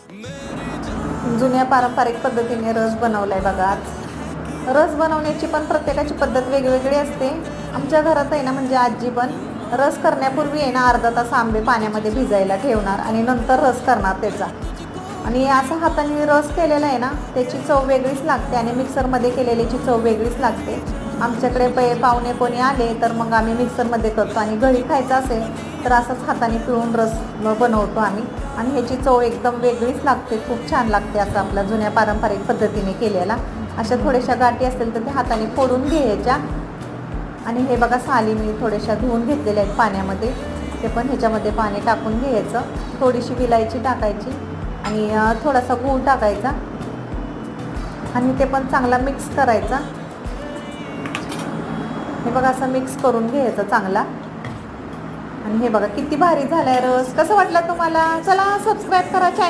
जुन्या पारंपरिक पद्धतीने रस बनवलाय बघा आज. रस बनवण्याची पण प्रत्येकाची पद्धत वेगवेगळी असते. आमच्या घरात आहे ना, म्हणजे आजी पण रस करण्यापूर्वी आहे ना अर्धा तास आंबे पाण्यामध्ये भिजायला ठेवणार आणि नंतर रस करणार त्याचा. आणि असं हाताने रस केलेला आहे ना, त्याची चव वेगळीच लागते आणि मिक्सरमध्ये केलेल्याची चव वेगळीच लागते. आमच्याकडे पाहुणे कोणी आले तर मग आम्ही मिक्सरमध्ये करतो आणि घरी खायचं असेल तर असंच हाताने पिळून रस बनवतो आम्ही. आणि ह्याची चव एकदम वेगळीच लागते, खूप छान लागते असं आपल्या जुन्या पारंपरिक पद्धतीने केलेला. अशा थोड्याशा गाठी असतील तर ते हाताने फोडून घ्यायच्या. आणि हे बघा साली मी थोड्याशा धुवून घेतलेल्या आहेत पाण्यामध्ये, ते पण ह्याच्यामध्ये पाणी टाकून घ्यायचं. थोडीशी विलायची टाकायची आणि थोडासा गूळ टाकायचा आणि ते पण चांगला मिक्स करायचा. हे बघा असं मिक्स करून घ्यायचं चांगला. आणि हे बघा किती भारी झालाय रस. कसं वाटलं तुम्हाला? चला सबस्क्राईब करा चॅनल.